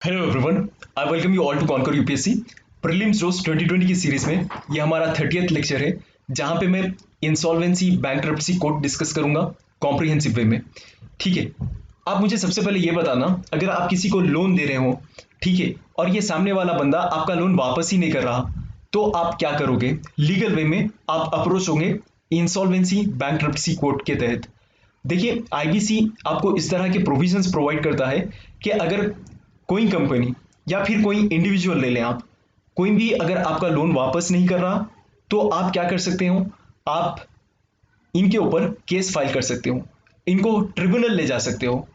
Hello everyone, I welcome you all to conquer UPSC prelims रोज 2020 की series में ये हमारा 30th लेक्चर है जहां पे मैं इंसॉल्वेंसी बैंकरप्सी कोड डिस्कस करूंगा कॉम्प्रिहेंसिव वे में। ठीक है, आप मुझे सबसे पहले ये बताना, अगर आप किसी को लोन दे रहे हो, ठीक है, और ये सामने वाला बंदा आपका लोन वापस ही नहीं कर रहा, तो आप क्या करोगे? लीगल वे में आप अप्रोच होंगे इंसॉल्वेंसी बैंकरप्सी कोड के तहत। देखिए, आईबीसी आपको इस तरह के प्रोविजंस प्रोवाइड करता है कि अगर कोई कंपनी या फिर कोई इंडिविजुअल ले लें आप, कोई भी अगर आपका लोन वापस नहीं कर रहा, तो आप क्या कर सकते हो? आप इनके ऊपर केस फाइल कर सकते हो, इनको ट्रिब्यूनल ले जा सकते हो।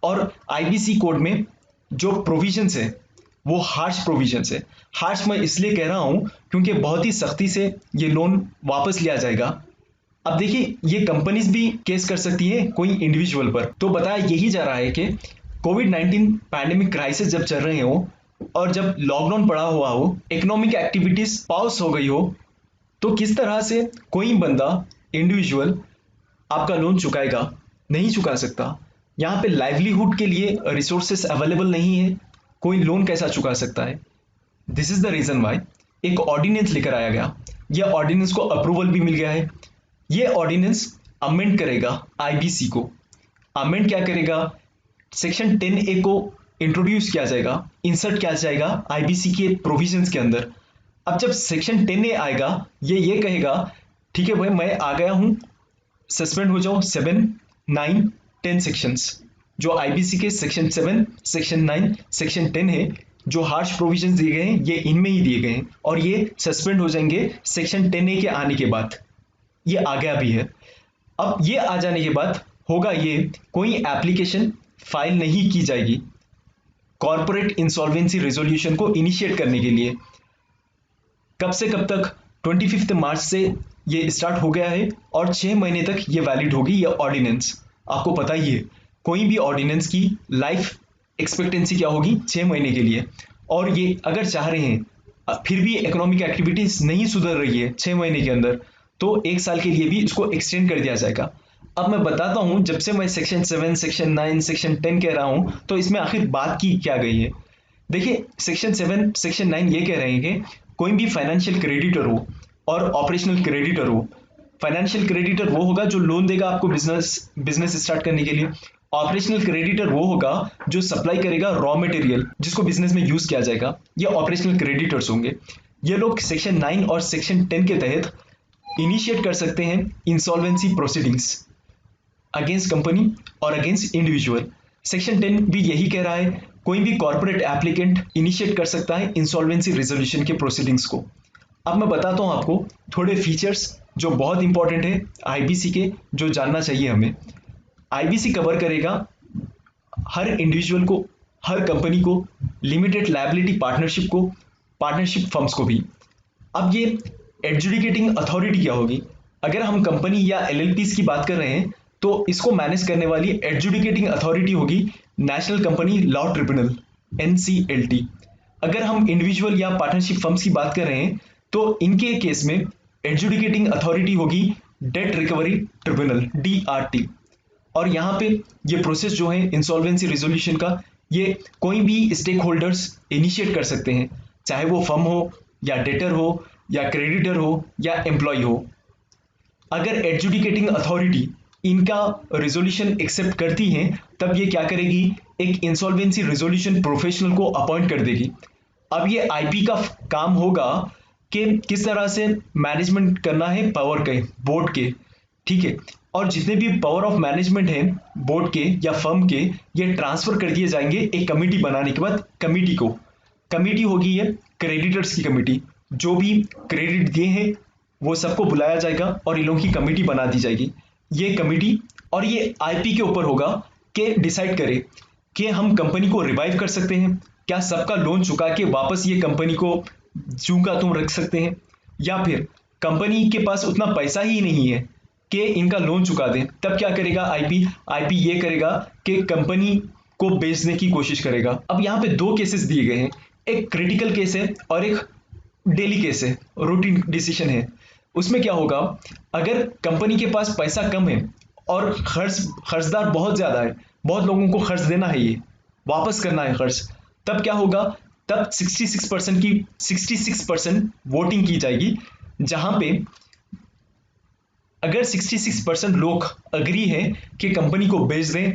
और आईबीसी कोड में जो प्रोविजंस है वो हार्श प्रोविजंस है। हार्श मैं इसलिए कह रहा हूं क्योंकि बहुत ही सख्ती से ये लोन वापस लिया जाएगा। अब देखिए, ये कंपनीज भी केस कर सकती है कोई इंडिविजुअल पर। तो बताया यही जा रहा है कि कोविड-19 पैंडेमिक क्राइसिस जब चल रहे हो और जब लॉकडाउन पड़ा हुआ हो, इकोनॉमिक एक्टिविटीज पॉज हो गई हो, तो किस तरह से कोई बंदा इंडिविजुअल आपका लोन चुकाएगा? नहीं चुका सकता। यहाँ पे लाइवलीहुड के लिए रिसोर्सेस अवेलेबल नहीं है, कोई लोन कैसा चुका सकता है? This is the reason why एक ऑर्डिनेंस लेकर आया गया। यह ऑर्डिनेंस को अप्रूवल भी मिल गया है। ये ऑर्डिनेंस अमेंड करेगा आईबीसी को। अमेंड क्या करेगा? सेक्शन 10A को इंट्रोड्यूस किया जाएगा, इंसर्ट किया जाएगा आईबीसी के प्रोविजंस के अंदर। अब जब सेक्शन 10A आएगा, ये कहेगा ठीक है भाई, मैं आ गया हूं, सस्पेंड हो जाओ 7, 9, 10 सेक्शंस। जो आईबीसी के सेक्शन 7, सेक्शन 9, सेक्शन 10 है, जो हार्श प्रोविजंस दिए गए हैं, ये इनमें ही दिए गए हैं और ये सस्पेंड हो जाएंगे सेक्शन 10A के आने के बाद। ये आ गया भी है। अब ये आ जाने के बाद होगा ये, कोई एप्लीकेशन फाइल नहीं की जाएगी कॉर्पोरेट इंसॉल्वेंसी रेजोल्यूशन को इनिशिएट करने के लिए। कब से कब तक? 25 मार्च से ये स्टार्ट हो गया है और 6 महीने तक ये वैलिड होगी ये ऑर्डिनेंस। आपको पता ही है कोई भी ऑर्डिनेंस की लाइफ एक्सपेक्टेंसी क्या होगी? 6 महीने के लिए। और ये अगर चाह रहे हैं फिर भी इकोनॉमिक एक्टिविटीज नहीं सुधर रही है 6 महीने के अंदर, तो 1 साल के लिए भी इसको एक्सटेंड कर दिया जाएगा। अब मैं बताता हूं, जब से मैं सेक्शन 7, सेक्शन 9, सेक्शन 10 कह रहा हूं, तो इसमें आखिर बात की क्या गई है। देखिए, सेक्शन 7, सेक्शन 9 ये कह रहे हैं कि कोई भी फाइनेंशियल क्रेडिटर हो और ऑपरेशनल क्रेडिटर हो। फाइनेंशियल क्रेडिटर वो होगा जो लोन देगा आपको बिजनेस स्टार्ट करने के लिए। ऑपरेशनल क्रेडिटर वो होगा जो सप्लाई करेगा रॉ मटेरियल जिसको बिजनेस में यूज किया जाएगा। ये ऑपरेशनल क्रेडिटर्स होंगे। ये लोग सेक्शन 9 और सेक्शन 10 के तहत इनिशिएट कर सकते हैं इंसॉल्वेंसी प्रोसीडिंग्स अगेंस्ट कंपनी और अगेंस्ट इंडिविजुअल। सेक्शन 10 भी यही कह रहा है, कोई भी कॉर्पोरेट एप्लीकेंट इनिशिएट कर सकता है इंसॉल्वेंसी रेजोल्यूशन के प्रोसीडिंग्स को। अब मैं बताता हूं आपको थोड़े फीचर्स जो बहुत इंपॉर्टेंट है आईबीसी के, जो जानना चाहिए हमें। आईबीसी कवर करेगा हर इंडिविजुअल को, हर कंपनी को, लिमिटेड लायबिलिटी पार्टनरशिप को, पार्टनरशिप फर्म्स को भी। अब ये एडजुडिकेटिंग अथॉरिटी क्या होगी? अगर हम कंपनी या एलएलपीज की बात कर रहे हैं, तो इसको मैनेज करने वाली एडजुडिकेटिंग अथॉरिटी होगी national company law tribunal, NCLT. अगर हम इंडिविजुअल या पार्टनरशिप फर्म्स की बात कर रहे हैं, तो इनके केस में एडजुडिकेटिंग अथॉरिटी होगी डेट रिकवरी ट्रिब्यूनल, डीआरटी। और यहाँ पे ये प्रोसेस जो है इंसॉल्वेंसी रेजोल्यूशन का, ये कोई भी स्टेक होल्डर्स इनिशिएट कर सकते हैं, चाहे वो फर्म हो या डेटर हो या क्रेडिटर हो या एम्प्लॉय हो। अगर एडजुडिकेटिंग अथॉरिटी इनका रेजोल्यूशन एक्सेप्ट करती है, तब ये क्या करेगी? एक इंसॉल्वेंसी रेजोल्यूशन प्रोफेशनल को अपॉइंट कर देगी। अब ये आईपी का काम होगा कि किस तरह से मैनेजमेंट करना है पावर के, बोर्ड के, ठीक है। और जितने भी पावर ऑफ मैनेजमेंट है बोर्ड के या फर्म के, ये ट्रांसफर कर दिए जाएंगे एक कमिटी बनाने के बाद कमिटी को। कमिटी होगी ये क्रेडिटर्स की कमिटी, जो भी क्रेडिट दिए हैं वो सबको बुलाया जाएगा और इन लोगों की कमिटी बना दी जाएगी। ये कमिटी और ये आईपी के ऊपर होगा कि डिसाइड करे कि हम कंपनी को रिवाइव कर सकते हैं, क्या सबका लोन चुका के वापस ये कंपनी को जूं का तुम रख सकते हैं, या फिर कंपनी के पास उतना पैसा ही नहीं है कि इनका लोन चुका दें। तब क्या करेगा आईपी? आईपी ये करेगा कि कंपनी को बेचने की कोशिश करेगा। अब यहाँ पे दो केसेस दिए गए हैं, एक क्रिटिकल केस है और एक डेली केस है, रूटीन डिसीजन है। उसमें क्या होगा? अगर कंपनी के पास पैसा कम है और खर्चदार बहुत ज्यादा है, बहुत लोगों को खर्च देना है ये, वापस करना है कर्ज, तब क्या होगा, तब 66% वोटिंग की जाएगी, जहां पे अगर 66% लोग अग्री हैं कि कंपनी को बेच दें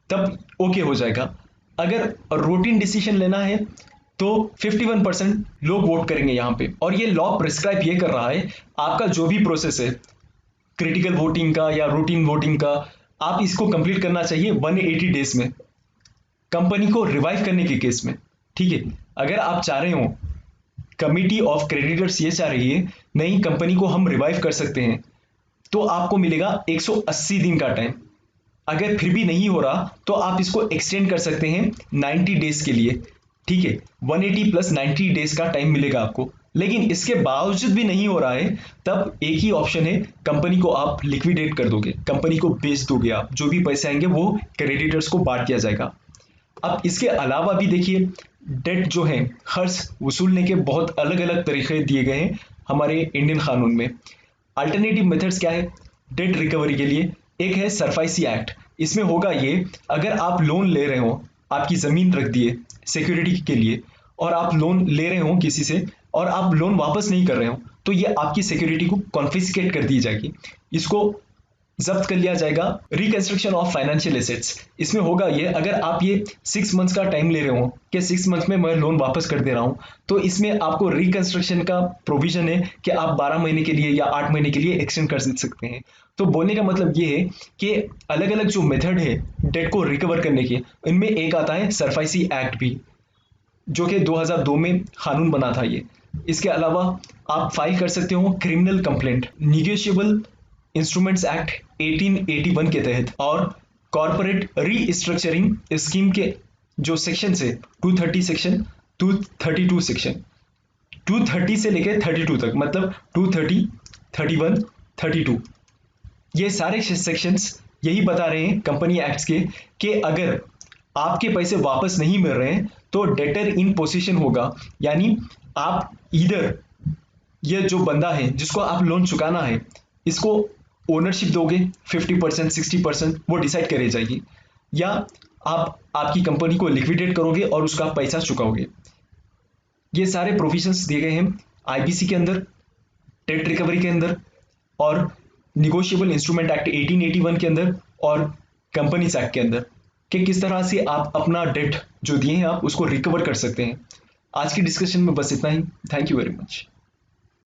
तब ओके हो जाएगा। अगर रूटीन डिसीजन लेना है तो 51% लोग वोट करेंगे यहां पे। और ये लॉ प्रिस्क्राइब ये कर रहा है आपका जो भी प्रोसेस है क्रिटिकल वोटिंग का या रूटीन वोटिंग का, आप इसको कंप्लीट करना चाहिए 180 डेज में कंपनी को रिवाइव करने के केस में। ठीक है, अगर आप चाह रहे हो, कमिटी ऑफ क्रेडिटर्स ये चाह रही है नहीं कंपनी को हम रिवाइव कर सकते हैं, तो आपको मिलेगा 180 दिन का टाइम। अगर फिर भी नहीं हो रहा तो आप इसको एक्सटेंड कर सकते हैं 90 डेज के लिए। ठीक है, 180 प्लस 90 डेज का टाइम मिलेगा आपको। लेकिन इसके बावजूद भी नहीं हो रहा है, तब एक ही ऑप्शन है, कंपनी को आप लिक्विडेट कर दोगे, कंपनी को बेच दोगे, आप जो भी पैसे आएंगे वो क्रेडिटर्स को बांट दिया जाएगा। अब इसके अलावा भी देखिए, डेट जो है कर्ज वसूलने के बहुत अलग अलग तरीके दिए गए हैं हमारे इंडियन कानून में। अल्टरनेटिव मेथड्स क्या है डेट रिकवरी के लिए? एक है सरफाइसी एक्ट। इसमें होगा ये, अगर आप लोन ले रहे हो, आपकी जमीन रख दिए सिक्योरिटी के लिए, और आप लोन ले रहे हो किसी से और आप लोन वापस नहीं कर रहे हो, तो ये आपकी सिक्योरिटी को कॉन्फिस्केट कर दी जाएगी, इसको जब्त कर लिया जाएगा। रिकंस्ट्रक्शन ऑफ फाइनेंशियल एसेट्स, इसमें होगा ये, अगर आप ये 6 मंथ्स का टाइम ले रहे हो कि 6 मंथ में मैं लोन वापस कर दे रहा हूं, तो इसमें आपको रिकंस्ट्रक्शन का प्रोविजन है कि आप 12 महीने के लिए या 8 महीने के लिए एक्सटेंड कर सकते हैं। तो बोलने का मतलब ये है कि अलग अलग जो मेथड है डेट को रिकवर करने के, इनमें एक आता है सरफाइसी एक्ट भी, जो कि 2002 में कानून बना था ये। इसके अलावा आप फाइल कर सकते हो criminal complaint negotiable instruments act 1881 के तहत, और कॉर्पोरेट रीस्ट्रक्चरिंग स्कीम के जो सेक्शन है 230 सेक्शन, 232 सेक्शन, 230 से लेकर 32 तक, मतलब 230, 31, 32, ये सारे सेक्शंस यही बता रहे हैं कंपनी एक्ट्स के कि अगर आपके पैसे वापस नहीं मिल रहे हैं तो डेटर इन पोजीशन होगा, यानी आप इधर ये जो बंदा है जिसको आप लोन चुकाना है इसको ओनरशिप दोगे 50%, 60% वो डिसाइड करे जाएगी, या आप आपकी कंपनी को लिक्विडेट करोगे और उसका पैसा चुकाओगे। ये सारे प्रोविजंस दिए गए हैं आईबीसी के अंदर, डेट रिकवरी के अंदर, और निगोशिएबल इंस्ट्रूमेंट एक्ट 1881 के अंदर, और कंपनीज एक्ट के अंदर, कि किस तरह से आप अपना डेट जो दिए हैं आप उसको रिकवर कर सकते हैं। आज की डिस्कशन में बस इतना ही। Thank you very much.